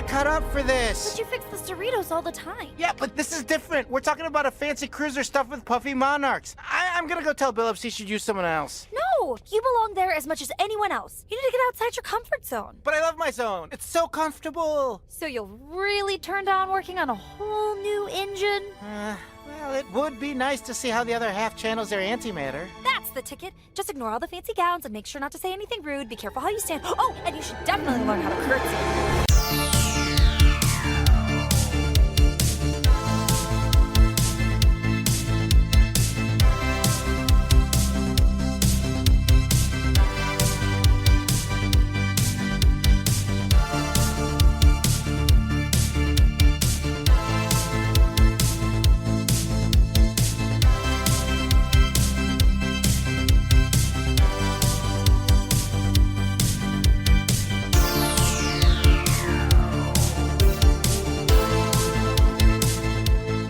cut up for this. But you fix the Cerritos all the time. Yeah, but this is different. We're talking about a fancy cruiser stuffed with puffy monarchs. I'm gonna go tell Billups he should use someone else. No, you belong there as much as anyone else. You need to get outside your comfort zone. But I love my zone. It's so comfortable. So you'll really turn down working on a whole new engine? Well, it would be nice to see how the other half channels their antimatter. That's the ticket. Just ignore all the fancy gowns and make sure not to say anything rude. Be careful how you stand. Oh, and you should definitely learn how to curtsy.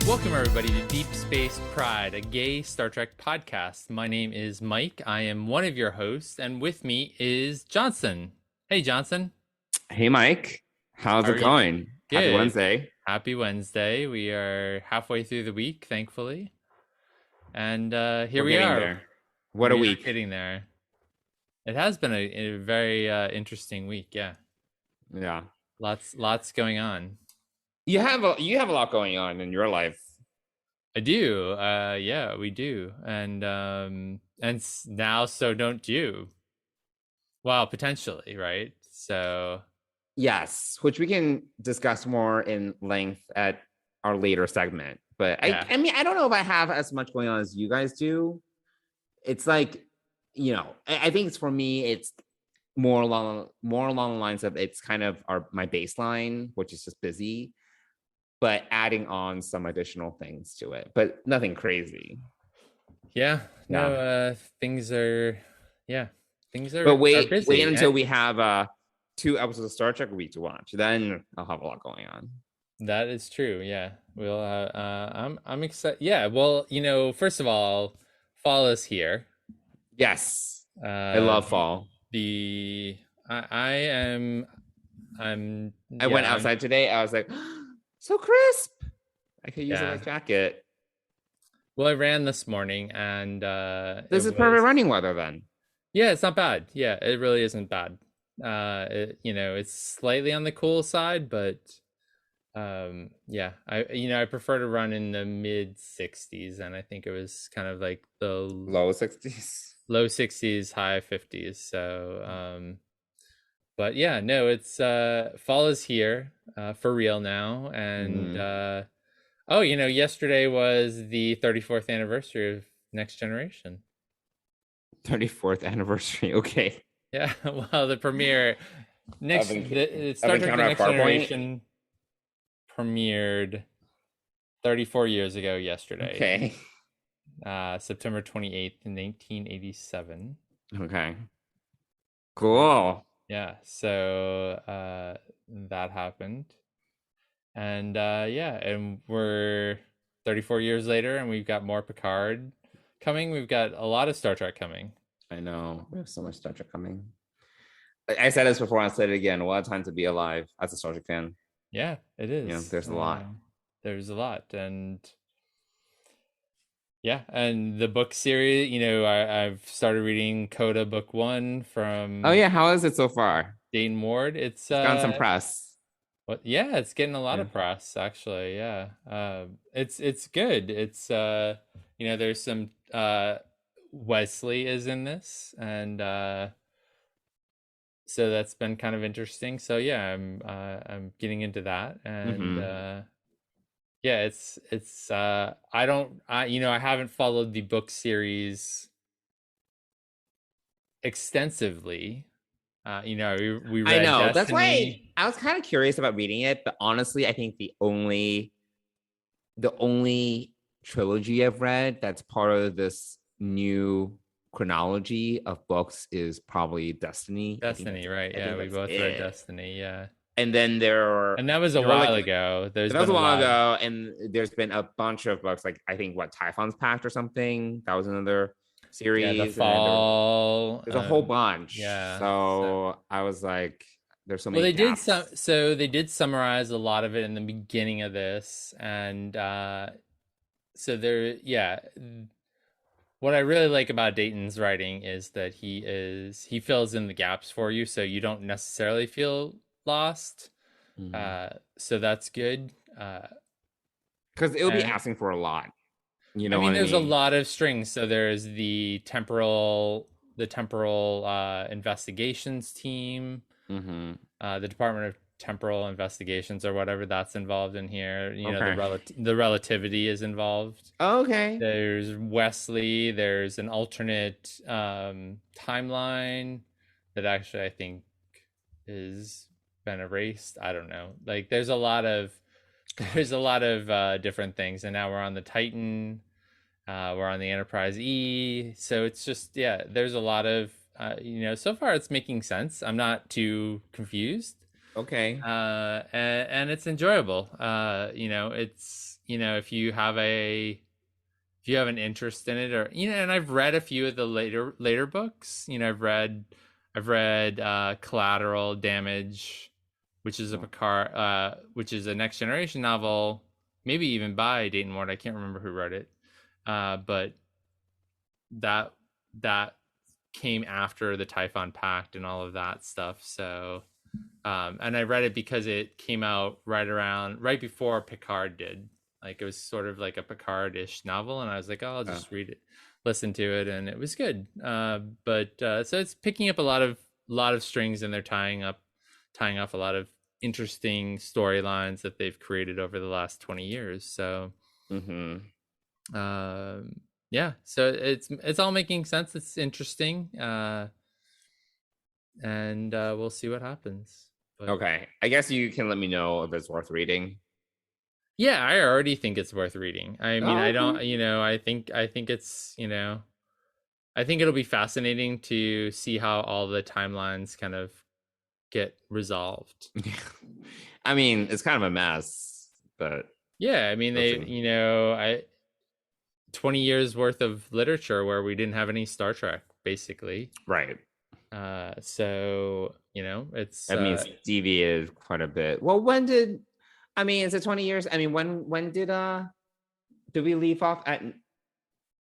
Welcome, everybody, to Deep Space Pride, a gay Star Trek podcast. My name is Mike. I am one of your hosts, and with me is Johnson. Hey, Johnson. Hey, Mike. How's it going? Good. Happy Wednesday. Happy Wednesday. We are halfway through the week, thankfully. And here we are. There. What a week. Getting there. It has been a very interesting week, yeah. Yeah. Lots going on. You have a lot going on in your life. I do. Yeah, we do. And now so don't you. Well, potentially, right? So Yes, which we can discuss more in length at our later segment. But yeah. I mean, I don't know if I have as much going on as you guys do. It's like, I think it's for me, it's more along the lines of it's kind of my baseline, which is just busy, but adding on some additional things to it, but nothing crazy. Yeah. No, things are But wait busy, until we have 2 episodes of Star Trek a week to watch. Then I'll have a lot going on. That is true. Yeah. We'll I'm excited. Yeah, well, first of all, fall is here. Yes. I love fall. I went outside today. I was like, so crisp. I could use a light jacket. Well, I ran this morning, and this is perfect running weather then. Yeah, it's not bad. Yeah, it really isn't bad. It's slightly on the cool side, but I prefer to run in the mid 60s, and I think it was kind of like the low 60s, high 50s. So but yeah, no, it's fall is here for real now. And yesterday was the 34th anniversary of Next Generation. 34th anniversary. Okay. Yeah, well, the premiere Star Trek: The Next Generation premiered 34 years ago yesterday. Okay. September 28th, 1987. Okay. Cool. Yeah, so that happened. And and we're 34 years later, and we've got more Picard coming. We've got a lot of Star Trek coming. I know. We have so much Star Trek coming. I said this before, I'll say it again. What a time to be alive as a Star Trek fan. Yeah, it is. There's a lot. There's a lot. And yeah, and the book series, I've started reading Coda Book 1 from... Oh yeah, how is it so far? Dayton Ward. It's gotten some press. Yeah, it's getting a lot of press, actually. Yeah. It's good. It's there's some Wesley is in this, and so that's been kind of interesting. So yeah, I'm getting into that, and it's I haven't followed the book series extensively. We read I know. Destiny. That's why I was kind of curious about reading it, but honestly, I think the only trilogy I've read that's part of this new chronology of books is probably Destiny. Right? Yeah, we both read Destiny. Yeah. And then that was a while ago. That was a while ago, and there's been a bunch of books, like I think Typhon's Pact or something. That was another series. Yeah, the Fall. There's a whole bunch. Yeah. So I was like, There's so Well, many they did gaps. so they did summarize a lot of it in the beginning of this, and so there, yeah. What I really like about Dayton's writing is that he fills in the gaps for you, so you don't necessarily feel lost. Mhm. So that's good. Because it would be And asking for a lot. You I know mean, what I there's a mean? lot of strings. So there's the temporal investigations team, Mm-hmm. the Department of Temporal Investigations or whatever that's involved in here. You know, Okay. the relativity is involved. Okay. There's Wesley. There's an alternate timeline that actually I think is been erased. I don't know. Like there's a lot of different things, and now we're on the Titan. We're on the Enterprise E. So it's just yeah. There's a lot of So far it's making sense. I'm not too confused. Okay. And it's enjoyable. It's if you have an interest in it, or and I've read a few of the later books. I've read Collateral Damage, which is a Picard, which is a Next Generation novel, maybe even by Dayton Ward. I can't remember who wrote it, but that came after the Typhon Pact and all of that stuff. So, and I read it because it came out right before Picard did. Like it was sort of like a Picard-ish novel, and I was like, oh, I'll just read it, listen to it, and it was good. So it's picking up a lot of strings, and they're tying off a lot of interesting storylines that they've created over the last 20 years. So, Mm-hmm. yeah, so it's all making sense. It's interesting, and we'll see what happens. But Okay. I guess you can let me know if it's worth reading. yeah, I already think it's worth reading. I mean, Oh, I okay. don't, I think it's, I think it'll be fascinating to see how all the timelines kind of get resolved. I mean, it's kind of a mess, but Yeah, I mean, we'll they, see. 20 years worth of literature where we didn't have any Star Trek, basically. Right. So, it's That means deviated quite a bit. Well, when did I mean, is it 20 years? I mean, when did we leave off at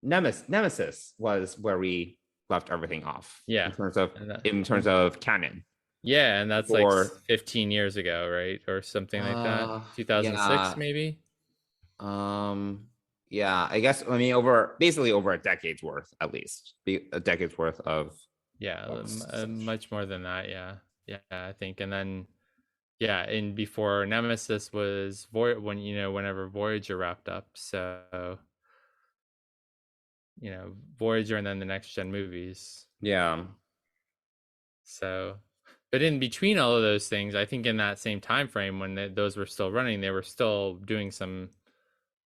Nemesis was where we left everything off yeah. in terms of And that- canon. Yeah, and that's like Or 15 years ago, right? Or something like that. 2006 yeah. maybe. Yeah, I guess I mean over a decade's worth at least. A decade's worth of Yeah, books. much more than that, yeah. Yeah, I think. And then yeah, and before Nemesis was whenever Voyager wrapped up. So, Voyager and then the next gen movies. Yeah. So, but in between all of those things, I think in that same time frame when those were still running, they were still doing some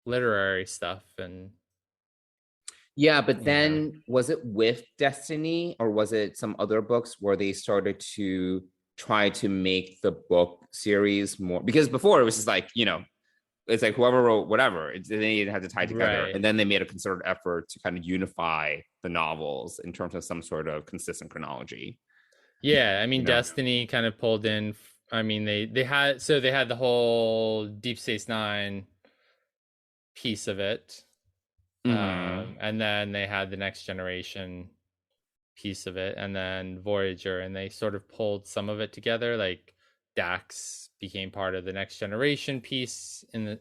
literary stuff. And Yeah, but then was it with Destiny or was it some other books where they started to try to make the book series more? Because before it was just like, it's like whoever wrote whatever, they had to tie together. Right. And then they made a concerted effort to kind of unify the novels in terms of some sort of consistent chronology. Yeah, I mean, Destiny kind of pulled in. I mean, they had the whole Deep Space Nine piece of it, and then they had the Next Generation piece of it, and then Voyager, and they sort of pulled some of it together. Like Dax became part of the Next Generation piece in the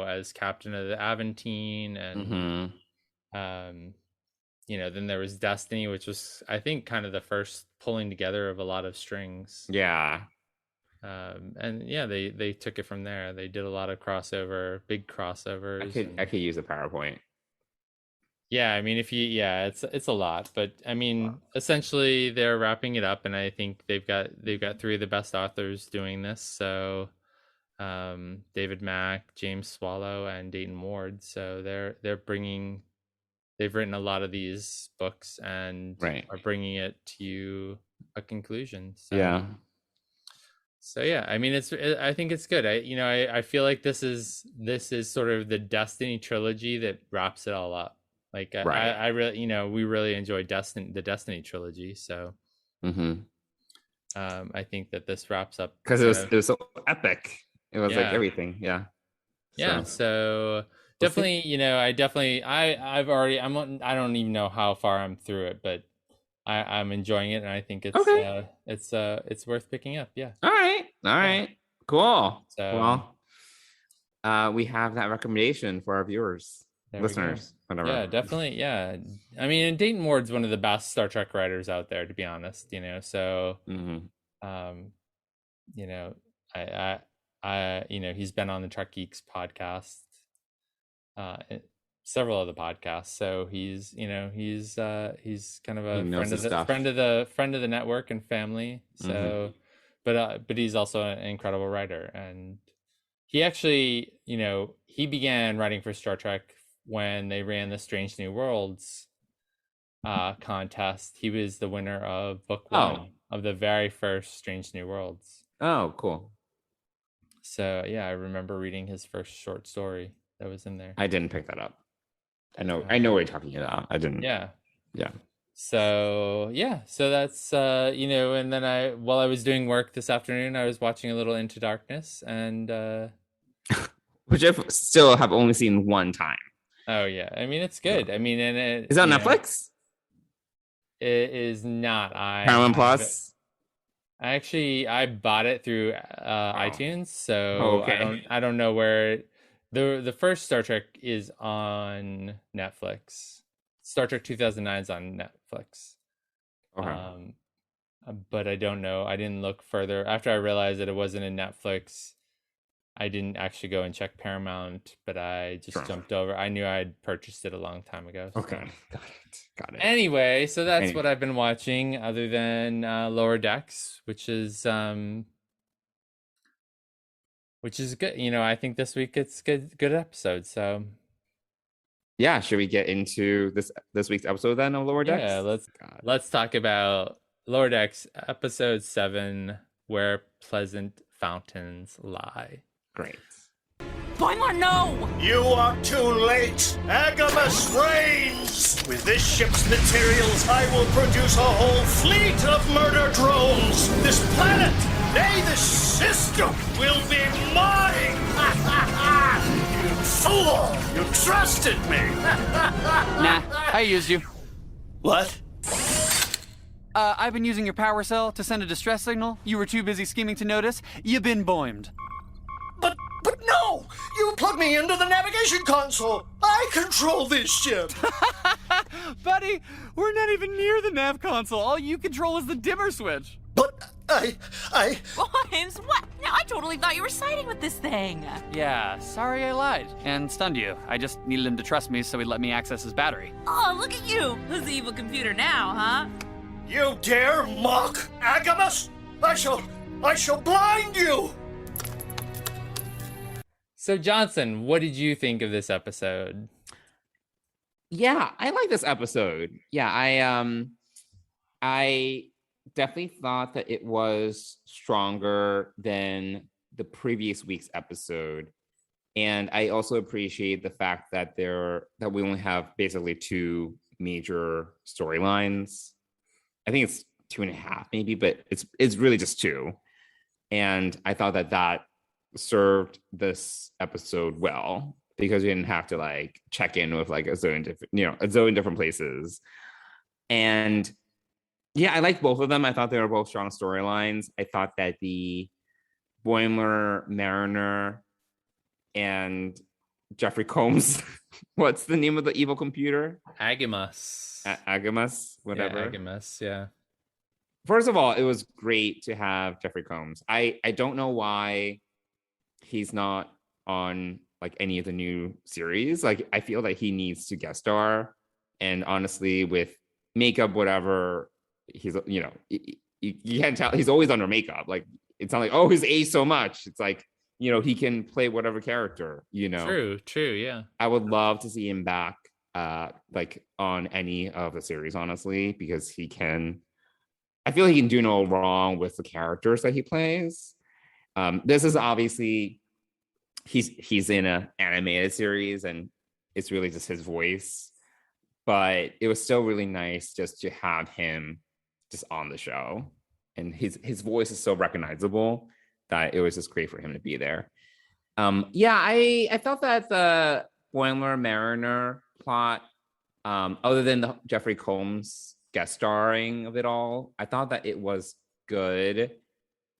as captain of the Aventine, and then there was Destiny, which was, I think, kind of the first pulling together of a lot of strings. Yeah. And yeah, they took it from there. They did a lot of big crossovers. I could use a PowerPoint. Yeah, I mean, it's a lot, but I mean, essentially they're wrapping it up, and I think they've got three of the best authors doing this. So, David Mack, James Swallow, and Dayton Ward. So they've written a lot of these books and are bringing it to a conclusion. So, yeah. So yeah, I mean, I think it's good. I feel like this is sort of the Destiny trilogy that wraps it all up. Like I really, we really enjoyed the Destiny trilogy. So, I think that this wraps up because kind it was so epic. It was like Yeah. everything. Yeah. Yeah, so definitely, I've already I don't even know how far I'm through it, but I'm enjoying it, and I think Okay. it's worth picking up. Yeah. All right. Cool. So Well, we have that recommendation for our viewers, there we go. listeners, whatever. Yeah, definitely. Yeah, I mean, and Dayton Ward's one of the best Star Trek writers out there, to be honest. So Mhm. you know, he's been on the Trek Geeks podcast, several other podcasts. So he's kind of a friend of the network and family. So, but he's also an incredible writer, and he actually, he began writing for Star Trek when they ran the Strange New Worlds contest. He was the winner of book 1 of the very first Strange New Worlds. Oh, cool. So yeah, I remember reading his first short story that was in there. I didn't pick that up. I know what you're talking about. I didn't. Yeah. Yeah. So that's and then while I was doing work this afternoon, I was watching a little Into Darkness, and which I still have only seen one time. Oh yeah, I mean it's good. I mean, and is it on Netflix? It is not. Paramount Plus. I bought it through iTunes, so I don't know where the first Star Trek is on Netflix. Star Trek 2009 is on Netflix. Okay. But I don't know. I didn't look further. After I realized that it wasn't in Netflix, I didn't actually go and check Paramount, but I just jumped over. I knew I had purchased it a long time ago. So. Okay. Got it. Anyway, so that's what I've been watching, other than Lower Decks, which is good. I think this week it's good episode. So yeah, should we get into this week's episode then of Lower Decks? Yeah, let's talk about Lower Decks episode 7, Where Pleasant Fountains Lie. Great. Boimler, no! You are too late! Agamus reigns! With this ship's materials, I will produce a whole fleet of murder drones! This planet, nay, this system, will be mine! You fool! You trusted me! Nah, I used you. What? I've been using your power cell to send a distress signal. You were too busy scheming to notice. You've been boimed. But no! You plugged me into the navigation console! I control this ship! Buddy, we're not even near the nav console. All you control is the dimmer switch. But I... Boims, what? No, I totally thought you were siding with this thing. Yeah, sorry I lied and stunned you. I just needed him to trust me so he'd let me access his battery. Oh, look at you. Who's the evil computer now, huh? You dare mock Agamus? I shall blind you! So Johnson, what did you think of this episode? Yeah, I like this episode. Yeah, I definitely thought that it was stronger than the previous week's episode. And I also appreciate the fact that we only have basically 2 major storylines. I think it's 2.5 maybe, but it's really just 2. And I thought that served this episode well, because we didn't have to check in with a zillion different places. And yeah, I liked both of them. I thought they were both strong storylines. I thought that the Boimler, Mariner, and Jeffrey Combs, what's the name of the evil computer? Agamus. Agamus, whatever. Yeah, Agamus, yeah. First of all, it was great to have Jeffrey Combs. I don't know why he's not on any of the new series. I feel that he needs to guest star, and honestly, with makeup, whatever, he's you can't tell, he's always under makeup. It's not he's aged so much. It's he can play whatever character. True, yeah. I would love to see him back on any of the series, honestly, because I feel he can do no wrong with the characters that he plays. This is obviously he's in an animated series, and it's really just his voice, but it was still really nice just to have him just on the show. and his voice is so recognizable that it was just great for him to be there. Yeah, I felt that the Boimler Mariner plot, other than the Jeffrey Combs guest starring of it all, I thought that it was good.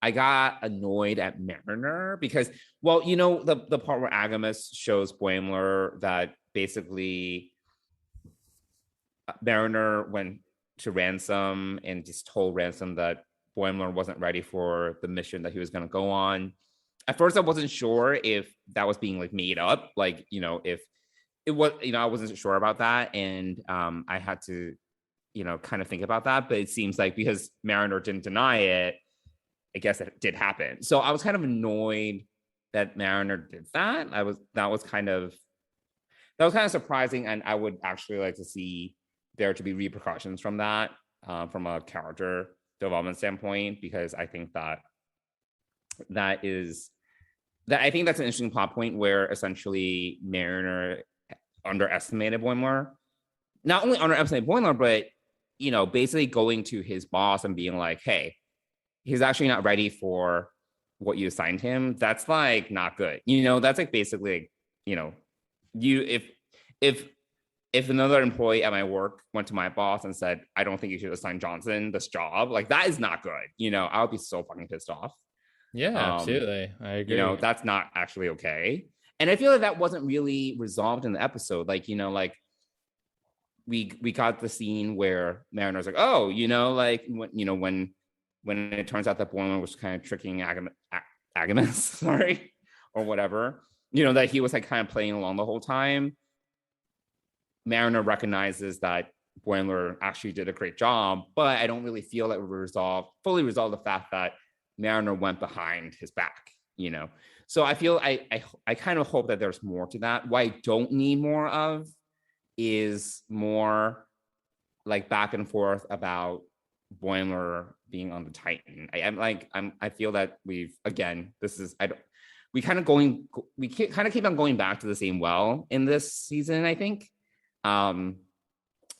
I got annoyed at Mariner because, well, you know, the part where Agamus shows Boimler that basically Mariner went to Ransom and just told Ransom that Boimler wasn't ready for the mission that he was going to go on. At first, I wasn't sure if that was being like made up, like, you know, if it was, you know, I wasn't sure about that, and I had to, you know, kind of think about that. But it seems like because Mariner didn't deny it, I guess it did happen. So I was kind of annoyed that Mariner did that. That was kind of surprising, and I would actually like to see there to be repercussions from that, from a character development standpoint, because I think I think that's an interesting plot point where essentially Mariner underestimated Boimler. Not only underestimated Boimler, but, you know, basically going to his boss and being like, hey, he's actually not ready for what you assigned him. That's like not good. You know, that's like basically, you know, if another employee at my work went to my boss and said, I don't think you should assign Johnson this job, like that is not good. You know, I would be so fucking pissed off. Yeah, absolutely. I agree. You know, that's not actually okay. And I feel like that wasn't really resolved in the episode. Like, you know, like we got the scene where Mariner's like, oh, you know, like when it turns out that Boimler was kind of tricking Agamus, sorry, or whatever, you know, that he was like kind of playing along the whole time. Mariner recognizes that Boimler actually did a great job, but I don't really feel that we fully resolved the fact that Mariner went behind his back, you know. So I feel I kind of hope that there's more to that. What I don't need more of is more like back and forth about Boimler being on the Titan. I feel that we kind of keep on going back to the same well in this season, I think.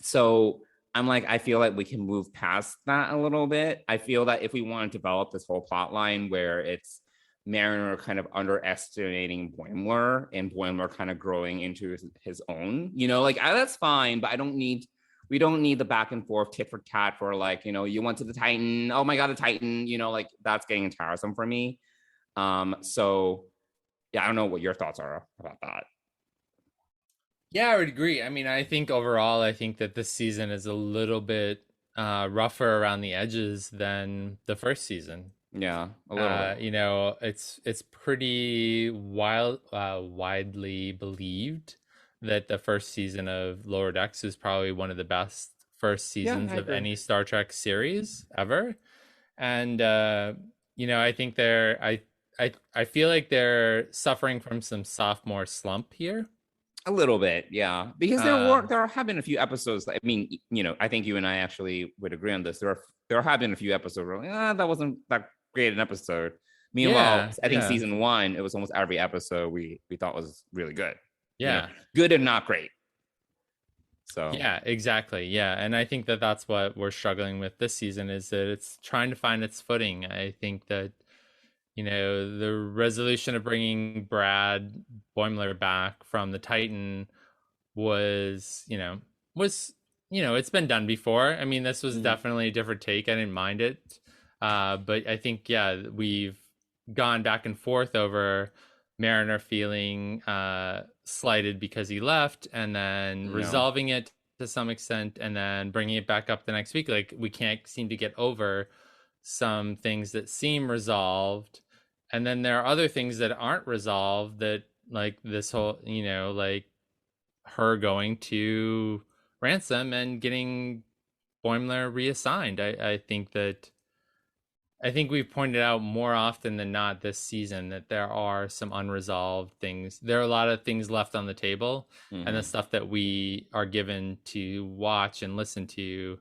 So I'm like, I feel like we can move past that a little bit. I feel that if we want to develop this whole plot line where it's Mariner kind of underestimating Boimler and Boimler kind of growing into his own, you know, like that's fine, but we don't need the back and forth tit for tat for like, you know, you went to the Titan, oh my God, the Titan, you know, like that's getting tiresome for me. So yeah, I don't know what your thoughts are about that. Yeah, I would agree. I mean, I think overall, I think that this season is a little bit rougher around the edges than the first season. Yeah, a little. You know, it's pretty widely believed that the first season of Lower Decks is probably one of the best first seasons of any Star Trek series ever. And you know, I think I feel like they're suffering from some sophomore slump here. A little bit, yeah, because there have been a few episodes. I mean, you know, I think you and I actually would agree on this. There have been a few episodes where that wasn't that great an episode. Meanwhile, I think season 1, it was almost every episode we thought was really good. Yeah, you know, good and not great. So yeah, exactly. Yeah, and I think that that's what we're struggling with this season, is that it's trying to find its footing. I think that, you know, the resolution of bringing Brad Boimler back from the Titan was, it's been done before. I mean, this was definitely a different take. I didn't mind it. But I think, we've gone back and forth over Mariner feeling slighted because he left, and then resolving it to some extent, and then bringing it back up the next week. Like, we can't seem to get over some things that seem resolved, and then there are other things that aren't resolved, that like this whole, you know, like her going to Ransom and getting Boimler reassigned. I think we've pointed out more often than not this season that there are some unresolved things. There are a lot of things left on the table, and the stuff that we are given to watch and listen to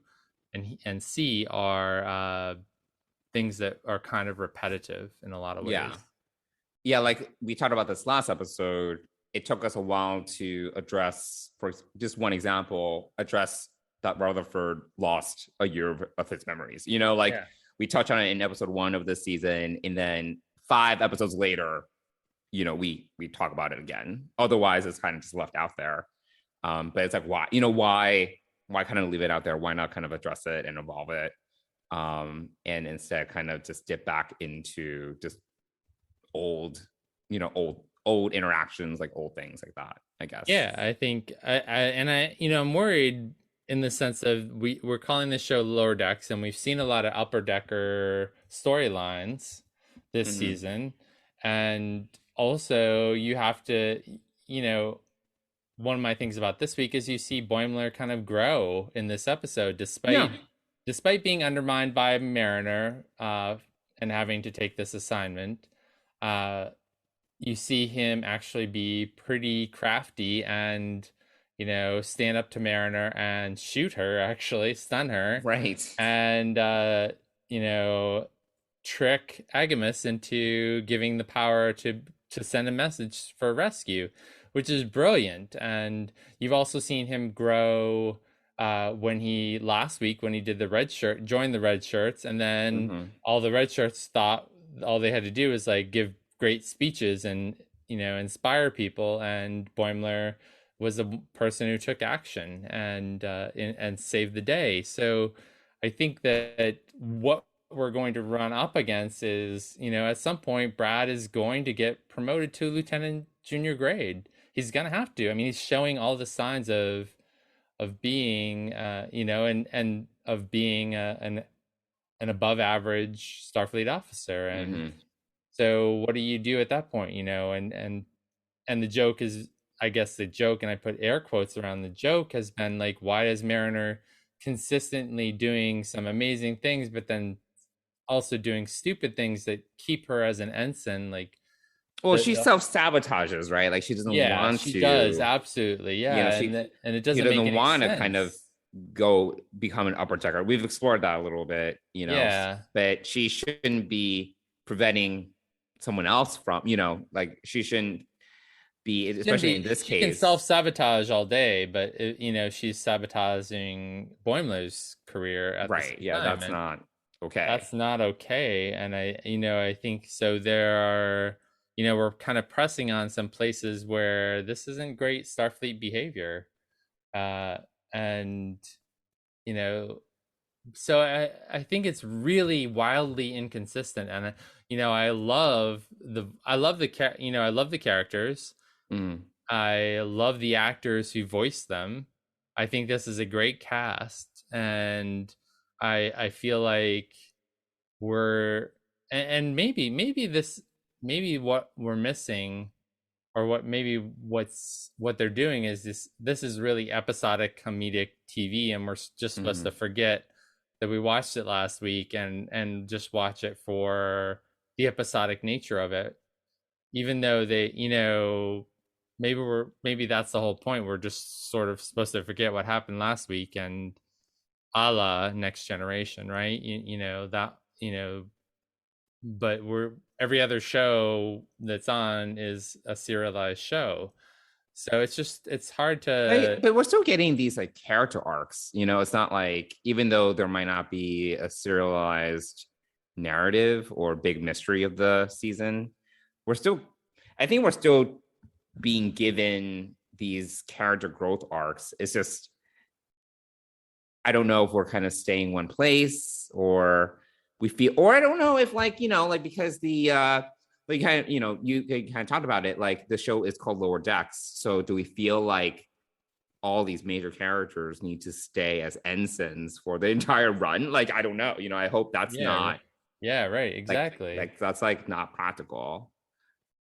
and see are things that are kind of repetitive in a lot of ways. Yeah, like we talked about this last episode, it took us a while to address, for just one example, that Rutherford lost a year of his memories. You know, like we touch on it in episode 1 of this season, and then 5 episodes later, we talk about it again. Otherwise, it's kind of just left out there. But it's like, why kind of leave it out there? Why not kind of address it and evolve it? And instead kind of just dip back into just old interactions, like old things like that, I guess. Yeah, I think I'm worried in the sense of we're calling this show Lower Decks, and we've seen a lot of Upper Decker storylines this season. And also you have to, one of my things about this week is you see Boimler kind of grow in this episode, despite being undermined by Mariner and having to take this assignment. You see him actually be pretty crafty and, stand up to Mariner and shoot her, actually stun her. Right. And, trick Agamus into giving the power to send a message for rescue, which is brilliant. And you've also seen him grow when he did the red shirt, joined the red shirts, and then all the red shirts thought all they had to do is like give great speeches and inspire people, and Boimler was a person who took action and saved the day. So I think that what we're going to run up against is, at some point Brad is going to get promoted to lieutenant junior grade. He's gonna have to. I mean, he's showing all the signs of being and of being an above average Starfleet officer. And so what do you do at that point? And the joke is, I guess the joke, and I put air quotes around the joke, has been like, why is Mariner consistently doing some amazing things, but then also doing stupid things that keep her as an ensign? Like, well, she self-sabotages, right? Like, she doesn't want to. She does, absolutely. Yeah. And it doesn't want to sense. kind of go become an upper decker. We've explored that a little bit, but she shouldn't be preventing someone else from, like, she shouldn't be, especially in this case. She can self-sabotage all day, but she's sabotaging Boimler's career at the same time. That's not okay. That's not okay. And I think so. There are, we're kind of pressing on some places where this isn't great Starfleet behavior. And so I think it's really wildly inconsistent. And I love the characters. I love the actors who voice them. I think this is a great cast, and I feel like maybe what we're missing, or what they're doing is this is really episodic comedic TV, and we're just supposed to forget that we watched it last week and just watch it for the episodic nature of it, even though they maybe that's the whole point. We're just sort of supposed to forget what happened last week, and a la Next Generation, right? But every other show that's on is a serialized show. So it's hard to, but we're still getting these like character arcs. It's not like, even though there might not be a serialized narrative or big mystery of the season, I think we're still being given these character growth arcs. It's just, I don't know if we're kind of staying one place, or we feel, or I don't know if because the you kind of talked about it, like the show is called Lower Decks. So do we feel like all these major characters need to stay as ensigns for the entire run? Like, I don't know. I hope that's not. Yeah, right. Exactly. Like that's like not practical.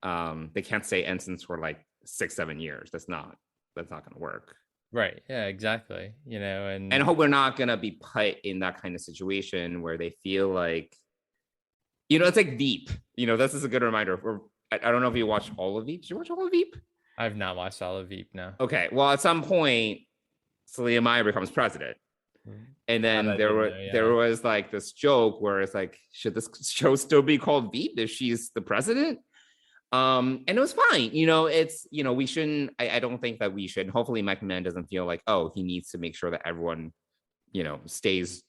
They can't stay ensigns for like 6-7 years. That's not going to work. Right. Yeah, exactly. And I hope we're not going to be put in that kind of situation where they feel like, it's like Veep. This is a good reminder. I don't know if you watched all of Veep. Did you watch all of Veep? I've not watched all of Veep, no. Okay. Well, at some point, Celia Meyer becomes president. And then there was like this joke where it's like, should this show still be called Veep if she's the president? And it was fine. We shouldn't, I don't think that we should. Hopefully Mike Mann doesn't feel like, oh, he needs to make sure that everyone, stays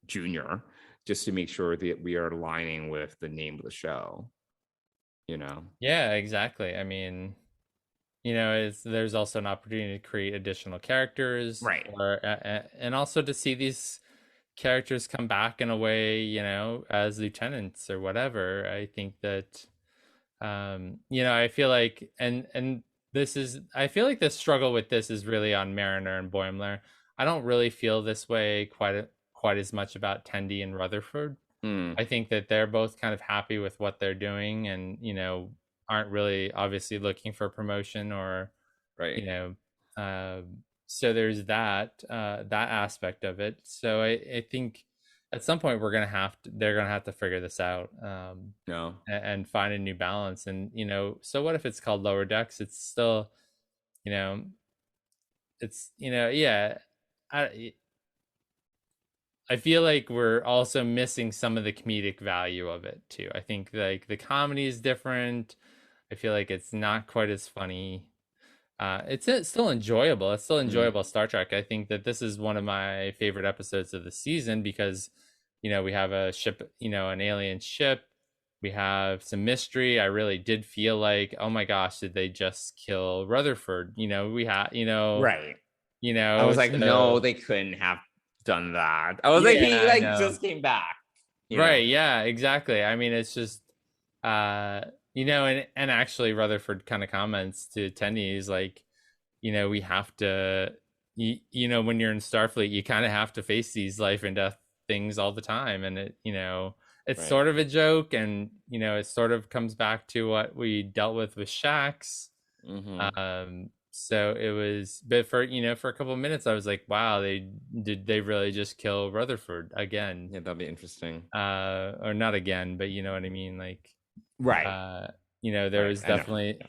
junior. just to make sure that we are aligning with the name of the show. Yeah, exactly. I mean, there's also an opportunity to create additional characters, right? And also to see these characters come back in a way, as lieutenants or whatever. I think that, I feel like, and I feel like the struggle with this is really on Mariner and Boimler. I don't really feel this way quite as much about Tendy and Rutherford. I think that they're both kind of happy with what they're doing, and aren't really obviously looking for promotion or right. So there's that aspect of it. So I think at some point they're gonna have to figure this out, and find a new balance. And so what if it's called Lower Decks? It's still, I feel like we're also missing some of the comedic value of it too. I think like the comedy is different. I feel like it's not quite as funny. It's still enjoyable. It's still enjoyable Star Trek. I think that this is one of my favorite episodes of the season because, we have a ship, an alien ship. We have some mystery. I really did feel like, oh my gosh, did they just kill Rutherford? We had, right. I was like, no, they couldn't have done that. I was like, he just came back. Right. Yeah, exactly. I mean, it's just, and actually Rutherford kind of comments to Tendy, is like, we have to, when you're in Starfleet, you kind of have to face these life and death things all the time. And it, it's sort of a joke, and, it sort of comes back to what we dealt with Shax. So it was, but for a couple of minutes, I was like, wow, they really just kill Rutherford again? Yeah, that'd be interesting. Or not again, but you know what I mean? Like, right. There was definitely,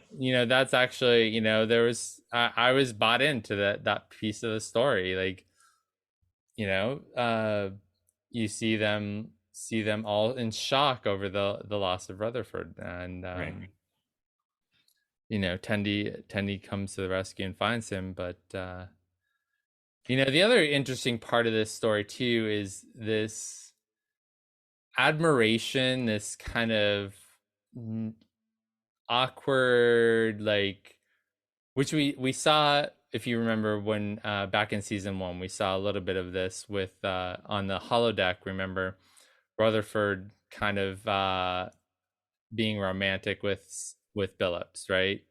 that's actually, there was, I was bought into that piece of the story. Like, you see them all in shock over the loss of Rutherford, and, Tendy comes to the rescue and finds him. But, the other interesting part of this story too is this admiration, this kind of awkward, like, which we saw, if you remember, when back in season 1, we saw a little bit of this with on the holodeck. Remember Rutherford kind of being romantic with Billups, right?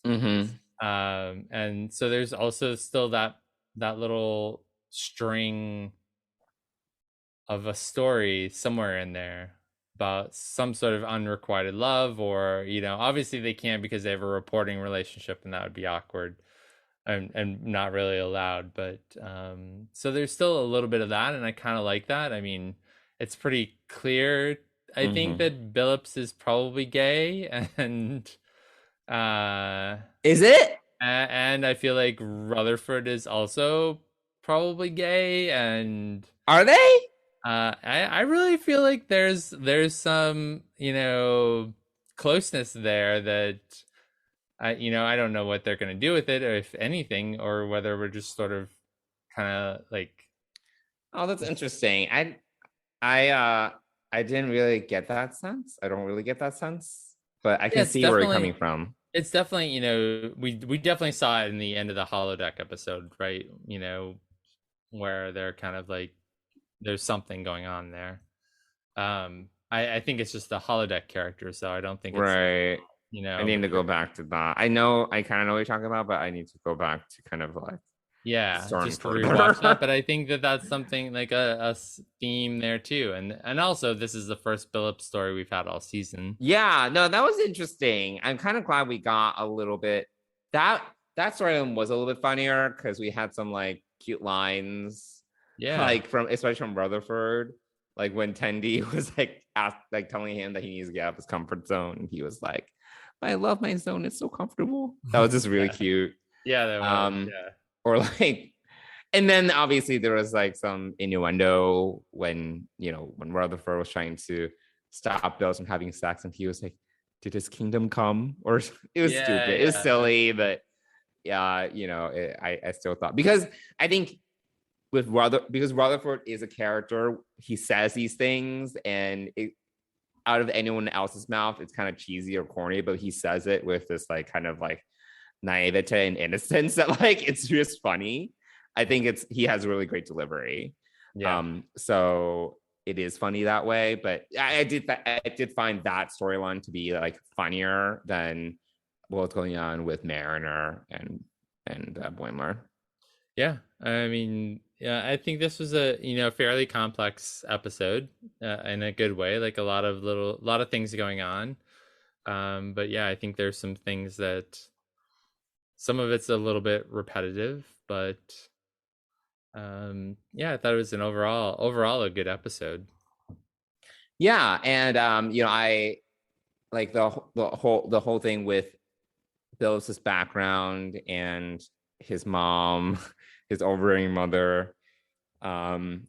And so there's also still that little string of a story somewhere in there about some sort of unrequited love, or obviously they can't because they have a reporting relationship, and that would be awkward and not really allowed. But so there's still a little bit of that, and I kind of like that. I mean, it's pretty clear, I think, that Billups is probably gay, and is it? And I feel like Rutherford is also probably gay. And are they? I really feel like there's some closeness there that I don't know what they're gonna do with it, or if anything, or whether we're just sort of kind of like, oh, that's interesting. I didn't really get that sense. I don't really get that sense, but I can see where you're coming from. It's definitely, we definitely saw it in the end of the holodeck episode, right? Where they're kind of like, there's something going on there. I think it's just the holodeck character, so I don't think it's right. I need to go back to that. I kind of know what you're talking about, but I need to go back to kind of like, just to rewatch that. But I think that's something like a theme there too, and also this is the first Billups story we've had all season. Yeah, no, that was interesting. I'm kind of glad we got a little bit that story was a little bit funnier because we had some like cute lines. Yeah, like especially from Rutherford, like when Tendy was like telling him that he needs to get out of his comfort zone, and he was like, "I love my zone; it's so comfortable." That was just really cute. Yeah, that was. Or like, and then obviously there was like some innuendo when Rutherford was trying to stop Billups from having sex, and he was like, "Did his kingdom come?" Or it was stupid. It was silly, but yeah, I still thought, because I think with because Rutherford is a character, he says these things, and out of anyone else's mouth, it's kind of cheesy or corny, but he says it with this like kind of like naivete and innocence that like it's just funny. I think he has really great delivery. Yeah. So it is funny that way, but I did find that storyline to be like funnier than what's going on with Mariner and Boimler. Yeah, I mean, yeah, I think this was a fairly complex episode in a good way, like a lot of things going on. But yeah, I think there's some things that some of it's a little bit repetitive, but yeah, I thought it was an overall a good episode. Yeah, and I like the whole thing with Billups' background and his mom, his overbearing mother, and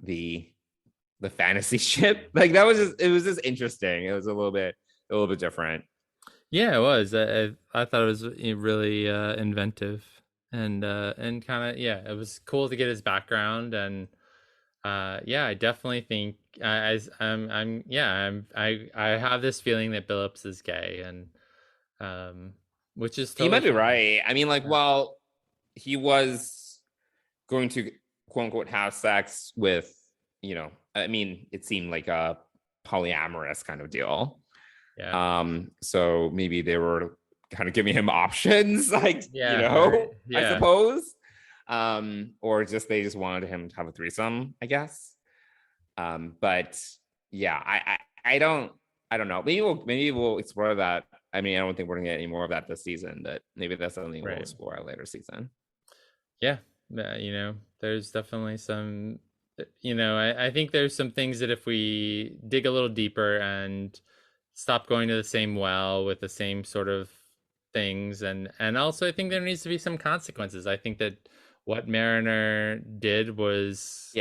the fantasy ship. Like that was it was just interesting. It was a little bit different. Yeah, it was. I thought it was really inventive and kind of it was cool to get his background, and yeah, I definitely think I have this feeling that Billups is gay, and which is totally he might be fine. right. I mean, like, well, he was going to quote unquote have sex with, I mean, it seemed like a polyamorous kind of deal. Yeah. So maybe they were kind of giving him options, like, Right. Yeah. I suppose. Or they just wanted him to have a threesome, I guess. But yeah, I don't know. Maybe we'll explore that. I mean, I don't think we're gonna get any more of that this season, but maybe that's something we'll explore later season. Yeah. There's definitely some, I think there's some things that if we dig a little deeper and stop going to the same well with the same sort of things, and also I think there needs to be some consequences. I think that what Mariner did was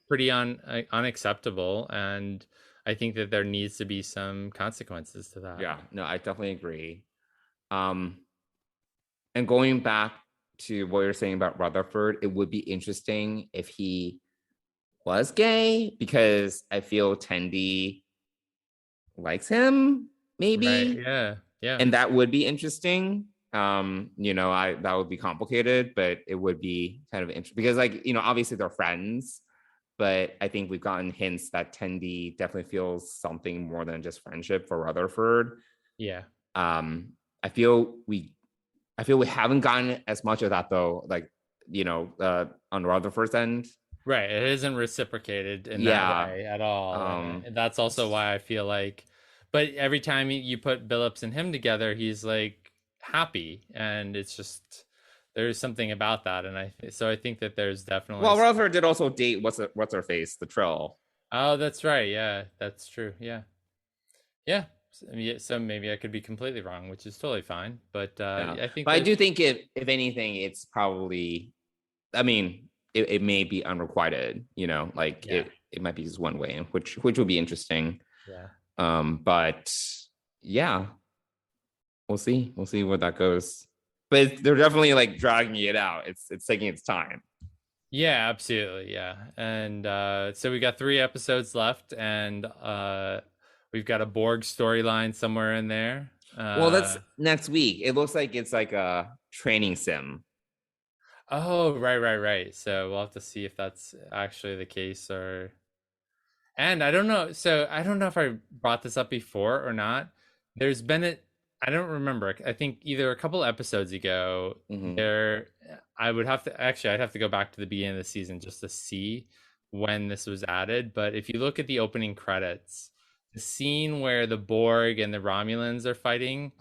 pretty unacceptable, and I think that there needs to be some consequences to that. Yeah, no, I definitely agree. And going back to what you're saying about Rutherford, it would be interesting if he was gay, because I feel Tendy likes him, maybe. Right. Yeah. And that would be interesting. That would be complicated, but it would be kind of interesting because, like, obviously they're friends, but I think we've gotten hints that Tendy definitely feels something more than just friendship for Rutherford. Yeah. I feel we haven't gotten as much of that though, like, on Rutherford's end. Right. It isn't reciprocated in that way at all. And that's also why I feel like, but every time you put Billups and him together, he's like happy, and it's just, there's something about that. And I think that there's definitely. Well, Rutherford did also date what's her face, the Trill. Oh, that's right. Yeah, that's true. Yeah. So maybe I could be completely wrong, which is totally fine. But I think. But I do think if anything, it's probably. I mean, it may be unrequited. It might be just one way, which would be interesting. Yeah. But yeah, we'll see where that goes. But they're definitely like dragging it out. It's taking its time. Yeah, absolutely. Yeah. And so we got 3 episodes left, and we've got a Borg storyline somewhere in there. Well, that's next week. It looks like it's like a training sim. Oh, right. So we'll have to see if that's actually the case, and I don't know. So I don't know if I brought this up before or not. There's been I don't remember. I think either a couple episodes ago, I'd have to go back to the beginning of the season just to see when this was added. But if you look at the opening credits, the scene where the Borg and the Romulans are fighting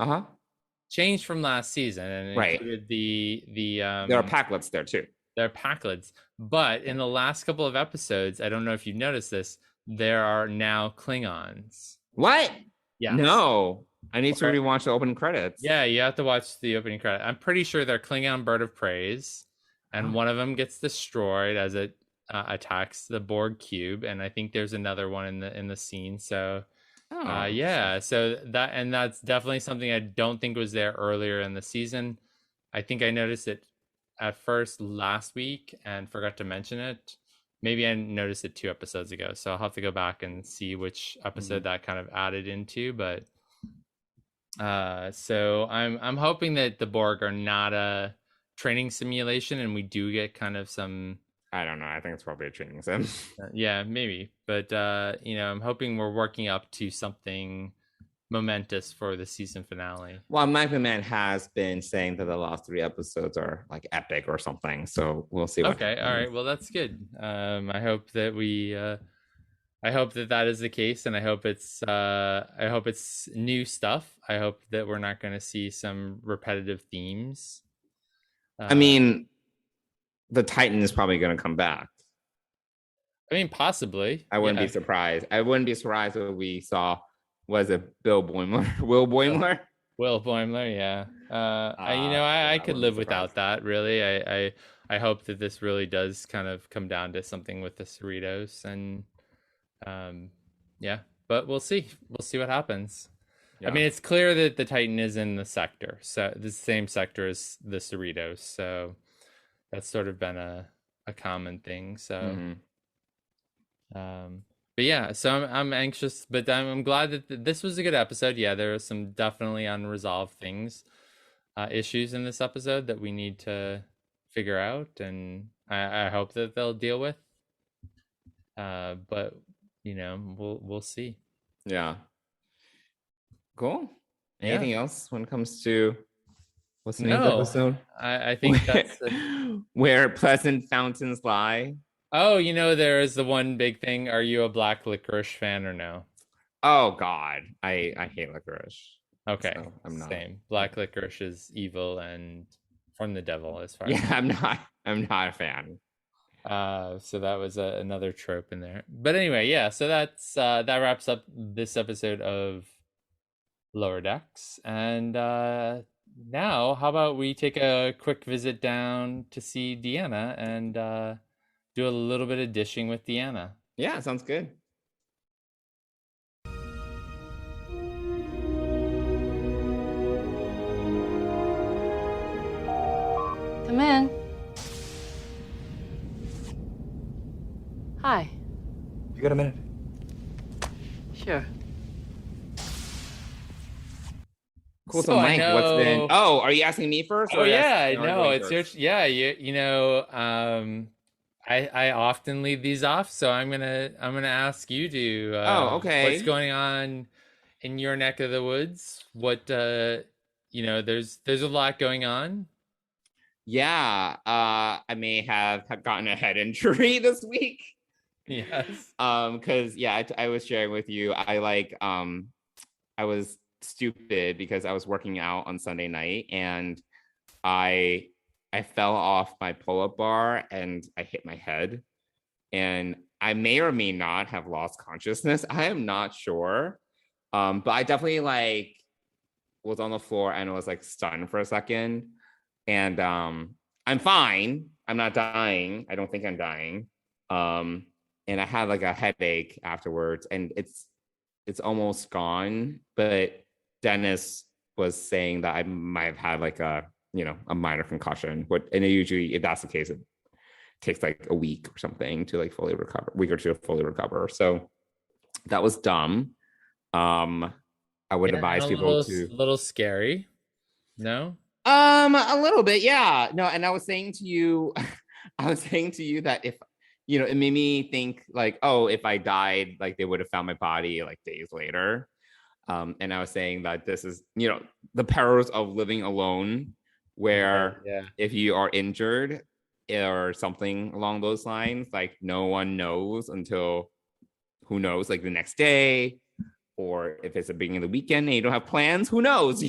changed from last season, and included the there are Packlets there too. There are Packlets, but in the last couple of episodes, I don't know if you've noticed this, there are now Klingons. What? Yeah. No. I need to rewatch the opening credits. Yeah, you have to watch the opening credit. I'm pretty sure they're Klingon bird of praise, and one of them gets destroyed as it attacks the Borg cube, and I think there's another one in the scene. So, so that's definitely something I don't think was there earlier in the season. I think I noticed it at first last week and forgot to mention it. Maybe I noticed it 2 episodes ago, so I'll have to go back and see which episode that kind of added into. But so I'm hoping that the Borg are not a training simulation, and we do get kind of some. I don't know. I think it's probably a training sim. Yeah, maybe. But I'm hoping we're working up to something momentous for the season finale. Well, Mike Man has been saying that the last 3 episodes are like epic or something, so we'll see. Okay, all right. Well, that's good. I hope that I hope that is the case, and I hope it's new stuff. I hope that we're not going to see some repetitive themes. I mean, the Titan is probably going to come back. I mean, possibly. I wouldn't be surprised. I wouldn't be surprised if we saw. Was it Will Boimler? Will Boimler, yeah. I could live without that. Really, I hope that this really does kind of come down to something with the Cerritos, and but we'll see. We'll see what happens. Yeah. I mean, it's clear that the Titan is in the sector, so the same sector as the Cerritos. So that's sort of been a common thing. So. But yeah, so I'm anxious, but I'm glad that this was a good episode. Yeah, there are some definitely unresolved things, issues in this episode that we need to figure out, and I hope that they'll deal with. But we'll see. Yeah. Cool. Anything else when it comes to what's the name of the episode? I think that's where pleasant fountains lie. Oh, there is the one big thing. Are you a black licorice fan or no? Oh God, I hate licorice. Okay, so I'm not. Same. Black licorice is evil and from the devil, as far. Yeah, I'm not a fan. So that was another trope in there. But anyway, yeah. So that wraps up this episode of Lower Decks, and now how about we take a quick visit down to see Deanna and. Do a little bit of dishing with Deanna. Yeah, sounds good. Come in. Hi. You got a minute? Sure. Cool. So Mike, what's been? Oh, are you asking me first? Oh yeah, no, it's your. Yeah, I often leave these off, so I'm gonna ask you to. Okay. What's going on in your neck of the woods? What there's a lot going on. Yeah, I may have gotten a head injury this week. Yes. Because I was sharing with you. I was stupid because I was working out on Sunday night and I fell off my pull-up bar and I hit my head, and I may or may not have lost consciousness. I am not sure. But I definitely was on the floor and was stunned for a second. And I'm fine. I'm not dying. I don't think I'm dying. And I had a headache afterwards, and it's almost gone. But Dennis was saying that I might have had a minor concussion. And usually, if that's the case, it takes a week or something to fully recover, week or two to fully recover. So that was dumb. I would advise people to. A little scary. No. A little bit, yeah. No, and I was saying to you that if it made me think if I died, they would have found my body days later. And I was saying that this is the perils of living alone, where if you are injured or something along those lines, no one knows until who knows, the next day, or if it's the beginning of the weekend and you don't have plans, who knows,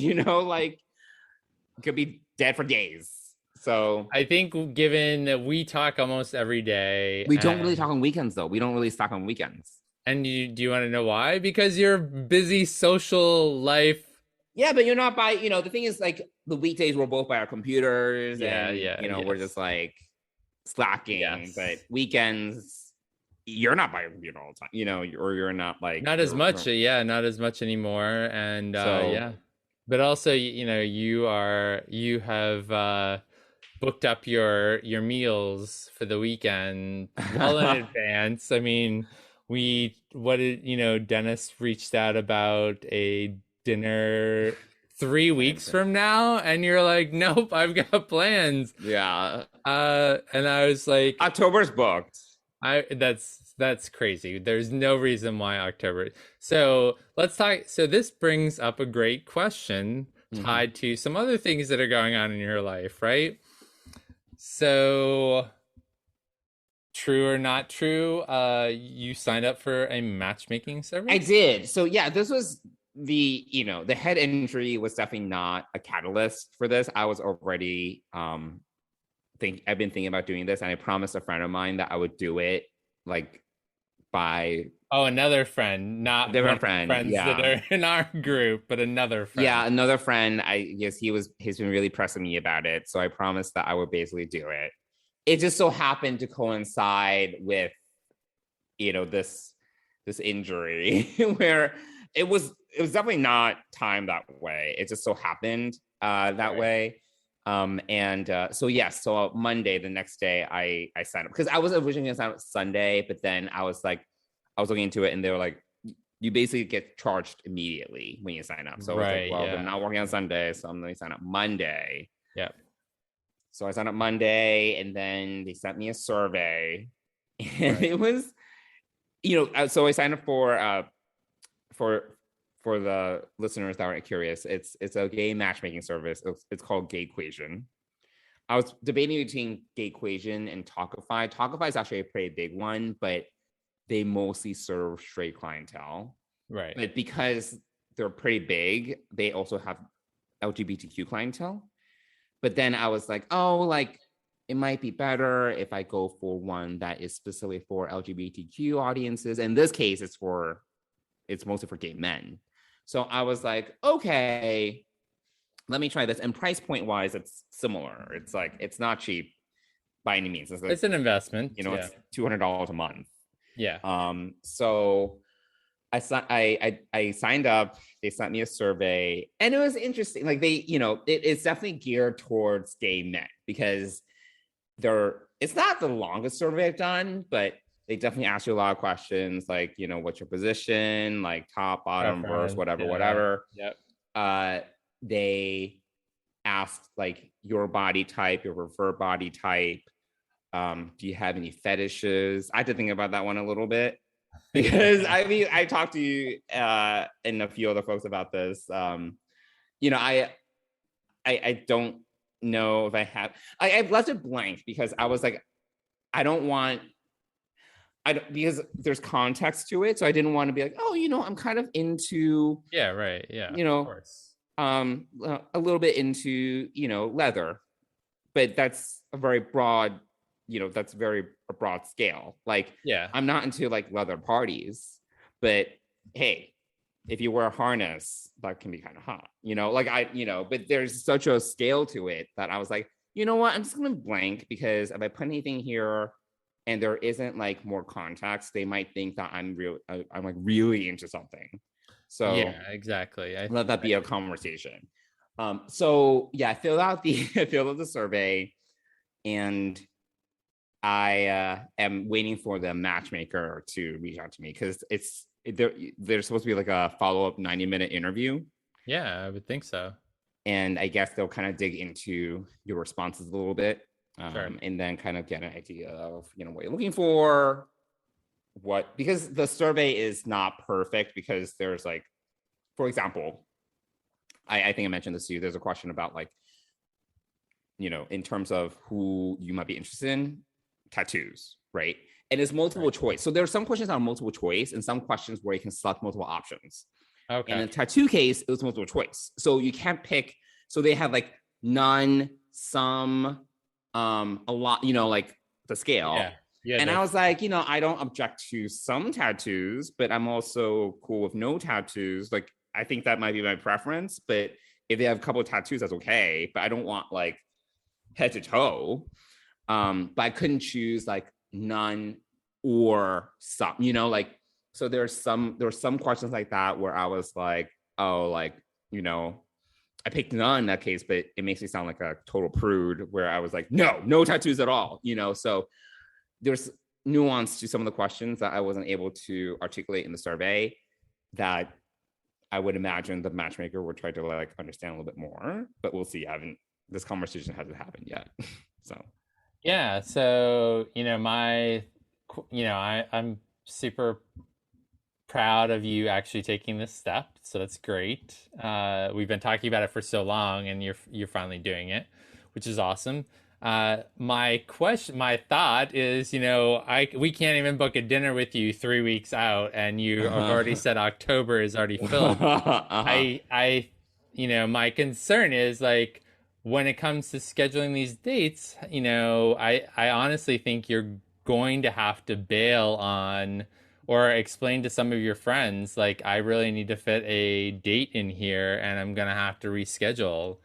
could be dead for days. So I think given that we talk almost every day, we don't really talk on weekends though. We don't really talk on weekends. And do you want to know why? Because your busy social life. Yeah, but you're not by, the thing is the weekdays we're both by our computers. We're just slacking. Yes. But weekends, you're not by your computer all the time, or you're not not as much. Not as much anymore. And but also, you have booked up your meals for the weekend well in advance. I mean, Dennis reached out about a dinner 3 weeks from now, and you're like, nope, I've got plans. Yeah. And I was like, October's booked. That's crazy. There's no reason why October. So let's talk. So this brings up a great question tied to some other things that are going on in your life, right? So, true or not true, you signed up for a matchmaking service? I did. So yeah, this was the head injury was definitely not a catalyst for this. I was already I've been thinking about doing this, and I promised a friend of mine that I would do it like by another friend, not different friend, friends that are in our group, but another friend. Yeah, another friend. He's been really pressing me about it, so I promised that I would basically do it. It just so happened to coincide with this injury where it was definitely not timed that way. It just so happened that way. So Monday, the next day, I signed up because I was originally gonna sign up Sunday, but then I was looking into it, and they were like, you basically get charged immediately when you sign up. So I was like, well, I'm not working on Sunday, so I'm gonna sign up Monday. Yeah. So I signed up Monday, and then they sent me a survey, and it was, so I signed up for the listeners that are curious, it's a gay matchmaking service. It's called Gay Equation. I was debating between Gay Equation and Talkify. Talkify is actually a pretty big one, but they mostly serve straight clientele. Right. But because they're pretty big, they also have LGBTQ clientele. But then I was like, it might be better if I go for one that is specifically for LGBTQ audiences. In this case, it's mostly for gay men. So I was like, okay, let me try this. And price point wise, it's similar. It's not cheap by any means. It's an investment. It's $200 a month. Yeah. So I signed up. They sent me a survey, and it was interesting. Like it's definitely geared towards gay men because it's not the longest survey I've done, but they definitely ask you a lot of questions, like, what's your position, like top, bottom, verse, whatever. Yep. They asked like your body type, your preferred body type. Do you have any fetishes? I had to think about that one a little bit because I talked to you and a few other folks about this. I don't know if I have. I've left it blank because I was like, because there's context to it, so I didn't want to be like, I'm kind of into, of course, a little bit into, leather, but that's a very broad, a broad scale. Like, I'm not into like leather parties, but hey, if you wear a harness, that can be kind of hot, but there's such a scale to it that I was like, you know what, I'm just gonna blank because if I put anything here and there isn't like more context, they might think that I'm like really into something. So yeah, exactly. Let that be a conversation. I filled out the survey, and I am waiting for the matchmaker to reach out to me because there's supposed to be like a follow-up 90-minute interview. Yeah, I would think so. And I guess they'll kind of dig into your responses a little bit. Sure. And then kind of get an idea of what you're looking for, because the survey is not perfect because there's like, for example, I think I mentioned this to you, there's a question about like, in terms of who you might be interested in, tattoos, right? And it's multiple choice. So there are some questions that are multiple choice and some questions where you can select multiple options. Okay. In a tattoo case, it was multiple choice. So you can't pick, so they have like none, some, a lot, like the scale. Yeah. And I was like, I don't object to some tattoos, but I'm also cool with no tattoos. Like, I think that might be my preference, but if they have a couple of tattoos, that's okay. But I don't want like head to toe. But I couldn't choose like none or some, so there were some questions like that where I was like, I picked none in that case, but it makes me sound like a total prude where I was like, no tattoos at all, so there's nuance to some of the questions that I wasn't able to articulate in the survey that I would imagine the matchmaker would try to like understand a little bit more, but we'll see. This conversation hasn't happened yet. So Yeah, so I'm super proud of you actually taking this step, so that's great. We've been talking about it for so long, and you're finally doing it, which is awesome. My thought is, we can't even book a dinner with you 3 weeks out, and you have already said October is already filled. My concern is like when it comes to scheduling these dates, I honestly think you're going to have to bail on or explain to some of your friends, like, I really need to fit a date in here and I'm going to have to reschedule.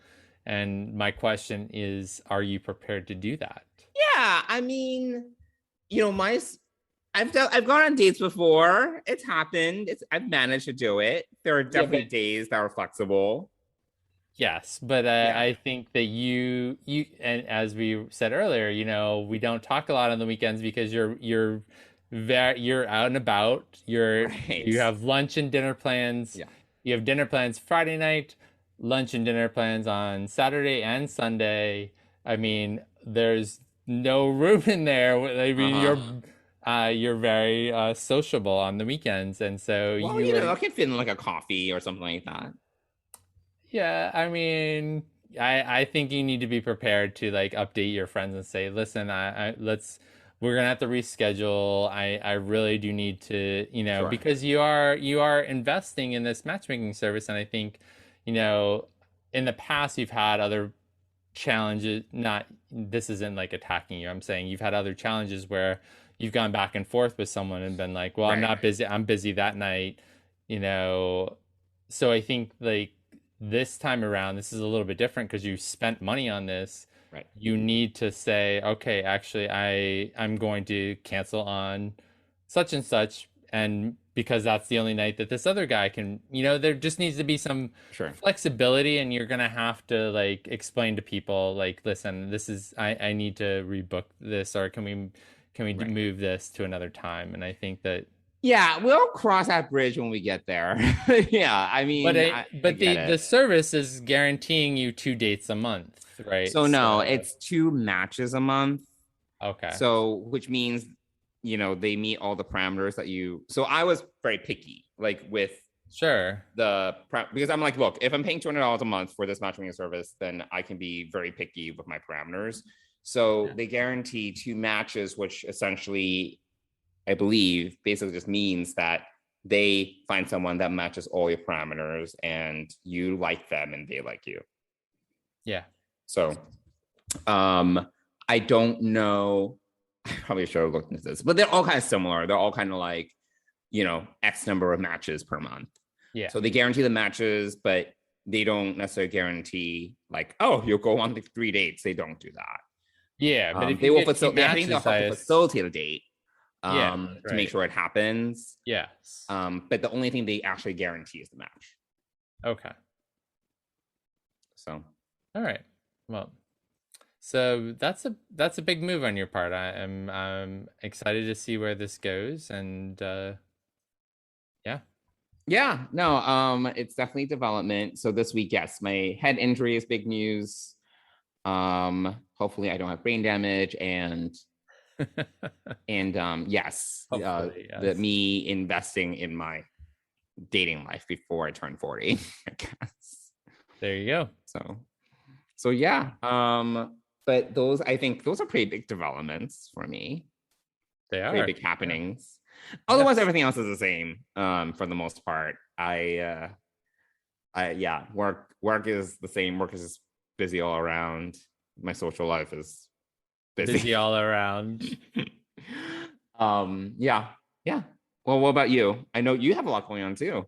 And my question is, are you prepared to do that? Yeah, I mean, I've gone on dates before. It's happened. I've managed to do it. There are definitely days that are flexible. Yes, but I think that you and as we said earlier, we don't talk a lot on the weekends because you're out and about. You have lunch and dinner plans. Yeah. You have dinner plans Friday night, lunch and dinner plans on Saturday and Sunday. I mean, there's no room in there. I mean, you're very sociable on the weekends, and so I can fit in like a coffee or something like that. Yeah, I mean, I think you need to be prepared to like update your friends and say, listen, we're gonna have to reschedule. I really do need to, Sure. because you are investing in this matchmaking service, and I think, in the past you've had other challenges. This isn't like attacking you. I'm saying you've had other challenges where you've gone back and forth with someone and been like, well, I'm not busy. I'm busy that night, So I think like this time around, this is a little bit different because you spent money on this. Right. You need to say, okay, actually, I'm going to cancel on such and such, and because that's the only night that this other guy can, there just needs to be some flexibility, and you're gonna have to like explain to people like, listen, this is I need to rebook this, or can we move this to another time? And I think that. Yeah, we'll cross that bridge when we get there. Yeah, I mean, but the service is guaranteeing you 2 dates a month, right? So no, it's 2 matches a month. Okay. So which means, they meet all the parameters that you. So I was very picky, like with because I'm like, look, if I'm paying $200 a month for this matchmaking service, then I can be very picky with my parameters. So they guarantee 2 matches, which essentially, I believe, basically just means that they find someone that matches all your parameters and you like them and they like you. Yeah. So I don't know. I probably should have looked into this, but they're all kind of similar. They're all kind of like, X number of matches per month. Yeah. So they guarantee the matches, but they don't necessarily guarantee like, oh, you'll go on 3 dates. They don't do that. Yeah. But if they will facilitate a date. To make sure it happens. Yes. But the only thing they actually guarantee is the match. Okay. So. All right. Well, so that's a big move on your part. I'm excited to see where this goes, and yeah. Yeah. No. It's definitely development. So this week, yes, my head injury is big news. Hopefully, I don't have brain damage, and yes, me investing in my dating life before I turn 40, I guess. There you go. So yeah. But I think those are pretty big developments for me. They are pretty big happenings. Otherwise, everything else is the same. For the most part, work is the same. Work is just busy all around. My social life is busy all around. Yeah. Well, what about you? I know you have a lot going on too.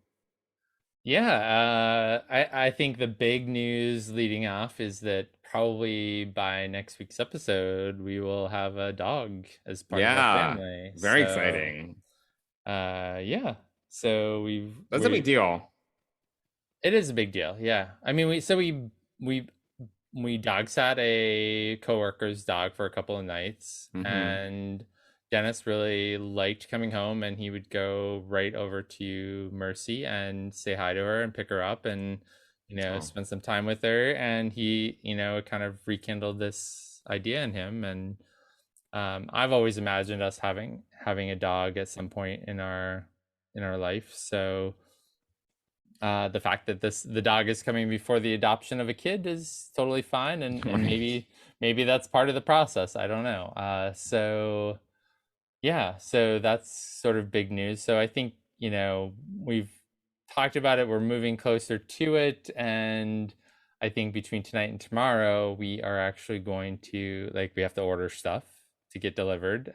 Yeah, I think the big news leading off is that probably by next week's episode we will have a dog as part of our family. Very exciting. Yeah. So that's a big deal. It is a big deal. Yeah. I mean, we dog sat a coworker's dog for a couple of nights, Mhm. and Dennis really liked coming home, and he would go right over to Mercy and say hi to her and pick her up and, Oh. spend some time with her. And he, kind of rekindled this idea in him. And I've always imagined us having a dog at some point in our life. So the fact that the dog is coming before the adoption of a kid is totally fine, and Right. maybe that's part of the process. I don't know. So yeah, so that's sort of big news. So I think, we've talked about it. We're moving closer to it, and I think between tonight and tomorrow, we are actually going to, like, we have to order stuff to get delivered,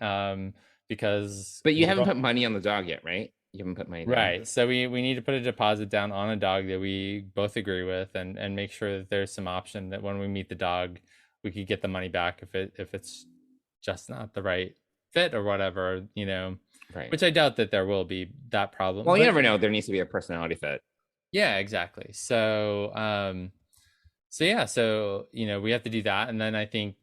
because But you we're haven't go- put money on the dog yet, right? You haven't put money down. Right. So we need to put a deposit down on a dog that we both agree with, and make sure that there's some option that when we meet the dog, we could get the money back if it's just not the right fit or whatever, Right. which I doubt that there will be that problem. Well, you But never know. There needs to be a personality fit. yeah, exactly. So yeah, so we have to do that. And then I think,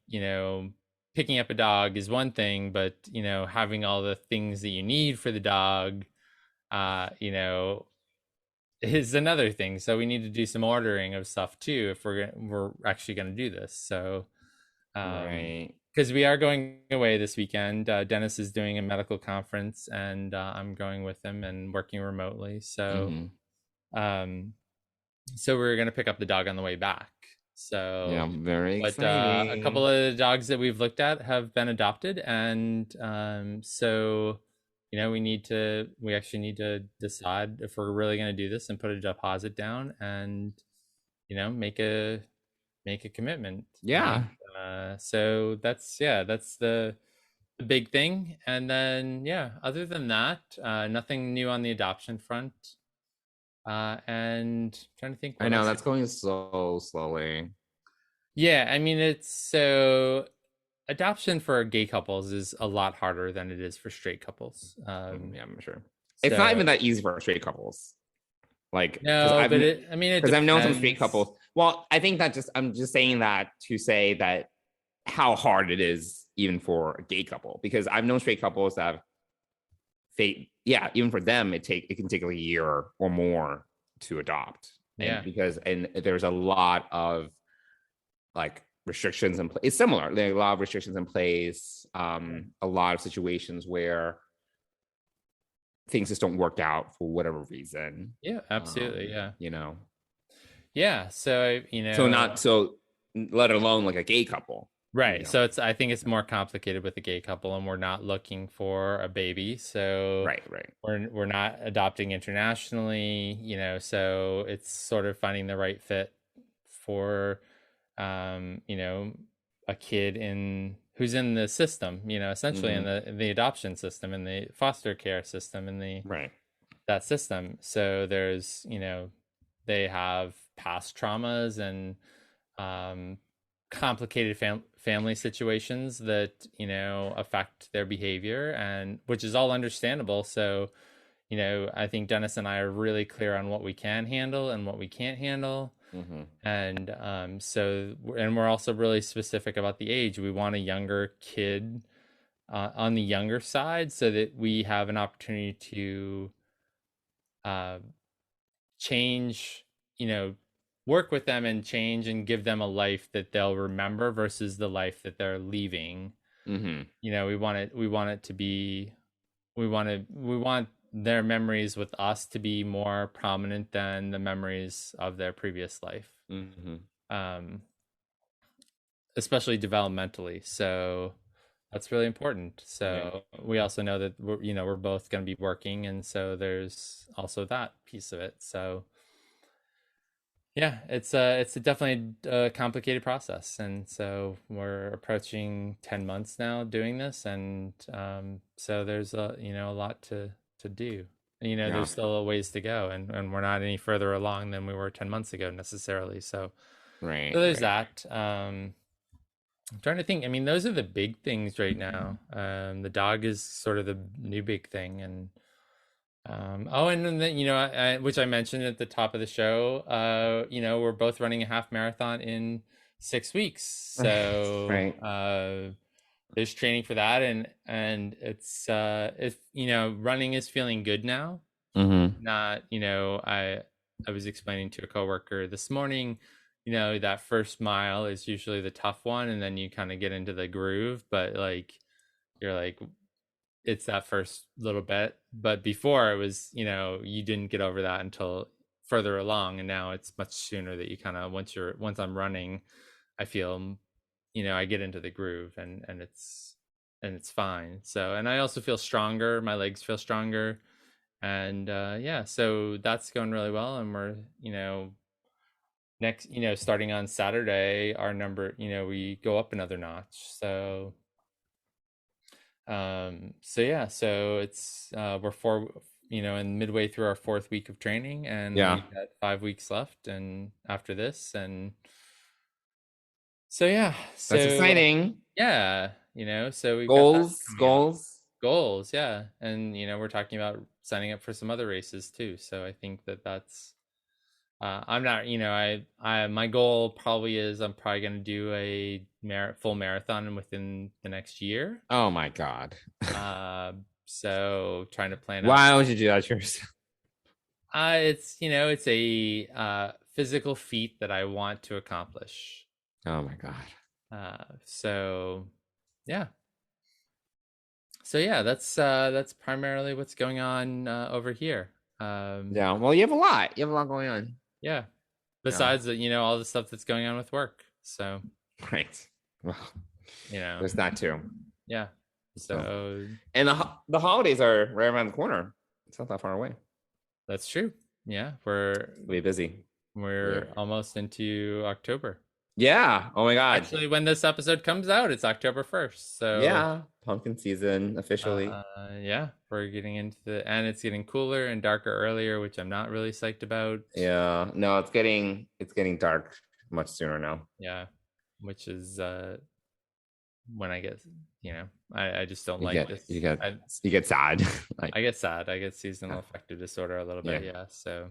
picking up a dog is one thing, but having all the things that you need for the dog, is another thing. So we need to do some ordering of stuff too if we're actually going to do this. So Right. because we are going away this weekend. Dennis is doing a medical conference, and I'm going with him and working remotely. So Mhm. so we're going to pick up the dog on the way back. So Yeah, very but exciting. a couple of the dogs that we've looked at have been adopted, and so we actually need to decide if we're really going to do this and put a deposit down and make a commitment. Yeah. So that's the big thing. And then other than that, nothing new on the adoption front. And trying to think I what know else. that's going so slowly. Yeah, I mean, it's so adoption for gay couples is a lot harder than it is for straight couples. Yeah, I'm sure. It's not so- even that easy for straight couples. Like, No, I've, but it because I've known some straight depends. couples. Well, I think that I'm just saying that to say that how hard it is even for a gay couple, because I've known straight couples that have even for them it can take like a year or more to adopt. Yeah. And there's a lot of like restrictions in place. It's similar. There are a lot of restrictions in place. A lot of situations where things just don't work out for whatever reason. Yeah, absolutely. Yeah. Yeah. So, So let alone like a gay couple. right. So I think it's more complicated with a gay couple, and we're not looking for a baby. So Right. we're not adopting internationally, so it's sort of finding the right fit for, a kid who's in the system, essentially in the adoption system, in the foster care system, in that system. So there's, they have past traumas and complicated family situations that affect their behavior, and which is all understandable. So I think Dennis and I are really clear on what we can handle and what we can't handle. And and we're also really specific about the age. We want a younger kid on the younger side, so that we have an opportunity to change, work with them and change and give them a life that they'll remember versus the life that they're leaving. We want it to be, we want their memories with us to be more prominent than the memories of their previous life. Especially developmentally. So that's really important. So we also know that we're both going to be working, and so there's also that piece of it. So yeah, it's definitely a complicated process, and so we're approaching 10 months now doing this, and so there's a lot to do. There's still a ways to go, and we're not any further along than we were 10 months ago necessarily. So there's that. I'm trying to think. I mean, those are the big things right now. The dog is sort of the new big thing, and And then, which I mentioned at the top of the show, we're both running a half marathon in 6 weeks. So Right. there's training for that. And it's, running is feeling good now. Mm-hmm. Not, I was explaining to a coworker this morning, that first mile is usually the tough one. And then you kind of get into the groove, but like, you're like, it's that first little bit, but before it was, you didn't get over that until further along, and now it's much sooner that you kind of once I'm running, I feel, I get into the groove, and it's fine. So, and I also feel stronger. My legs feel stronger, and so that's going really well. And we're, next, starting on Saturday, our number, we go up another notch. So it's we're in midway through our 4th week of training, and we've got 5 weeks left and after this, and so That's exciting. So we've goals, and we're talking about signing up for some other races too. So I think that's I'm not, my goal probably is I'm probably going to do a full marathon within the next year. Oh my God. So trying to plan. Why would you do that to yourself? It's a physical feat that I want to accomplish. Oh my God. So that's primarily what's going on over here. Well, you have a lot going on. Yeah. Besides all the stuff that's going on with work. So. Right. Well, there's that too. Yeah. So. And the holidays are right around the corner. It's not that far away. That's true. Yeah. We're busy. We're almost into October. Yeah. Oh my God. Actually, when this episode comes out, it's October 1st. So yeah, pumpkin season officially. We're getting into and it's getting cooler and darker earlier, which I'm not really psyched about. Yeah. No, it's getting dark much sooner now. Yeah. Which is when I get, I just don't like this. You get sad. I get sad. I get seasonal affective disorder a little bit. Yeah. So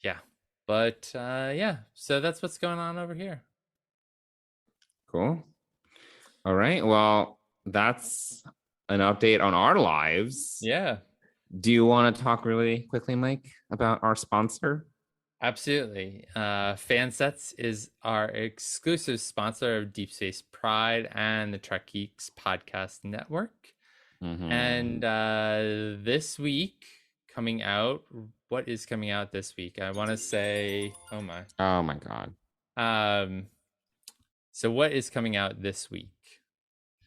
yeah. But so that's what's going on over here. Cool. All right. Well, that's an update on our lives. Yeah. Do you want to talk really quickly, Mike, about our sponsor? Absolutely. Fansets is our exclusive sponsor of Deep Space Pride and the Trek Geeks podcast network. Mm-hmm. And this week coming out, what is coming out this week? I want to say, oh my God. So what is coming out this week?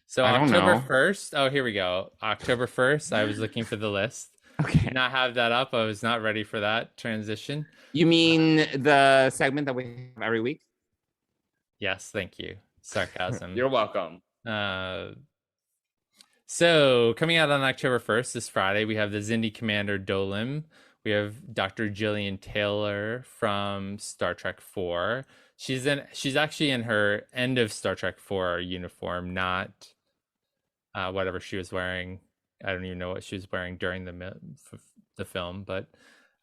So October 1st. Oh, here we go. October 1st. I was looking for the list. Okay. Did not have that up. I was not ready for that transition. You mean the segment that we have every week? Yes, thank you. Sarcasm. You're welcome. So coming out on October 1st, this Friday, we have the Xindi Commander Dolim. We have Dr. Jillian Taylor from Star Trek 4. She's actually in her end of Star Trek 4 uniform, not whatever she was wearing. I don't even know what she was wearing during the film, but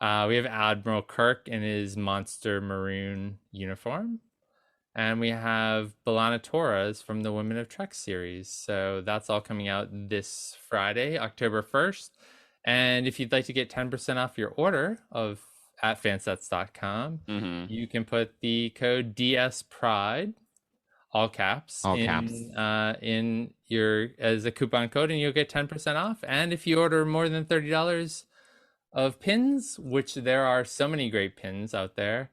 we have Admiral Kirk in his monster maroon uniform. And we have B'Elanna Torres from the Women of Trek series. So that's all coming out this Friday, October 1st. And if you'd like to get 10% off your order at fansets.com, mm-hmm. you can put the code DSPRIDE, all caps, in your as a coupon code, and you'll get 10% off. And if you order more than $30 of pins, which there are so many great pins out there,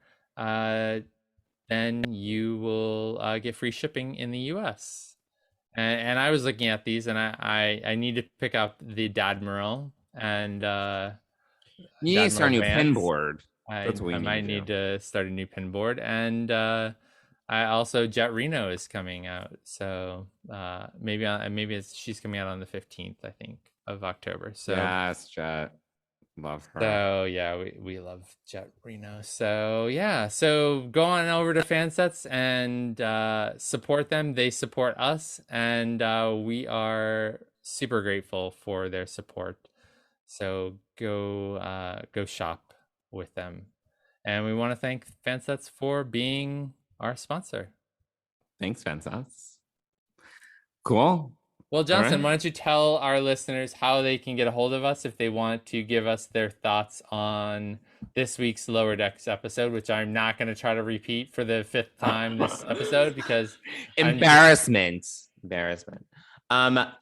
then you will get free shipping in the US. And I was looking at these, and I need to pick up the Dadmiral, and you need to start a new pin board. I might need to start a new pin board, and I also Jet Reno is coming out, so maybe she's coming out on the 15th, I think, of October. So yes, Jet. Love her. So yeah, we love Jet Reno. So yeah, so go on over to Fansets and support them. They support us, and we are super grateful for their support. So go shop with them. And we want to thank Fansets for being our sponsor. Thanks, Fansets. Cool. Well, Johnson, right. why don't you tell our listeners how they can get a hold of us if they want to give us their thoughts on this week's Lower Decks episode, which I'm not going to try to repeat for the 5th time this episode because embarrassment.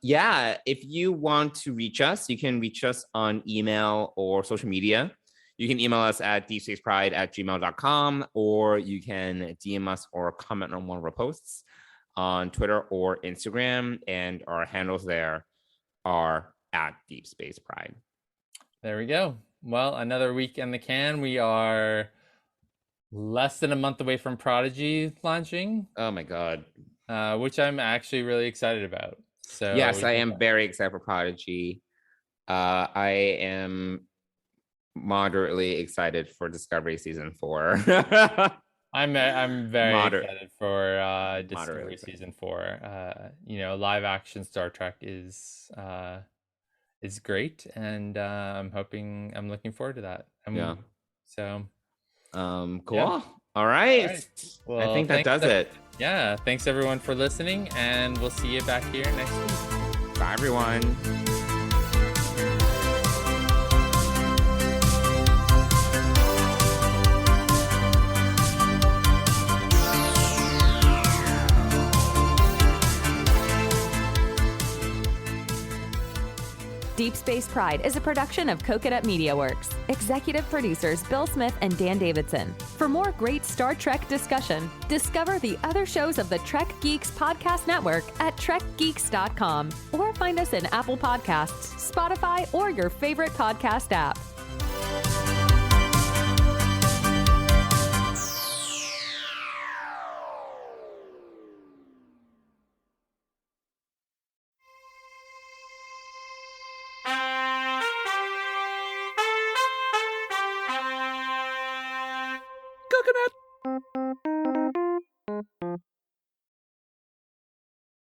Yeah, if you want to reach us, you can reach us on email or social media. You can email us at deepspacepride@gmail.com, or you can DM us or comment on one of our posts on Twitter or Instagram, and our handles there are at Deep Space Pride. There we go. Well, another week in the can. We are less than a month away from Prodigy launching. Oh my god. Which I'm actually really excited about. So yes, I am very excited for Prodigy. I am moderately excited for Discovery Season 4. I'm very excited for Discovery Season 4. Live action Star Trek is great, and I'm looking forward to that. So cool. Yeah. All right. Well, I think that does it. Yeah, thanks everyone for listening, and we'll see you back here next week. Bye everyone. Deep Space Pride is a production of Coconut Media Works. Executive producers Bill Smith and Dan Davidson. For more great Star Trek discussion, discover the other shows of the Trek Geeks Podcast Network at trekgeeks.com, or find us in Apple Podcasts, Spotify, or your favorite podcast app. Coconut.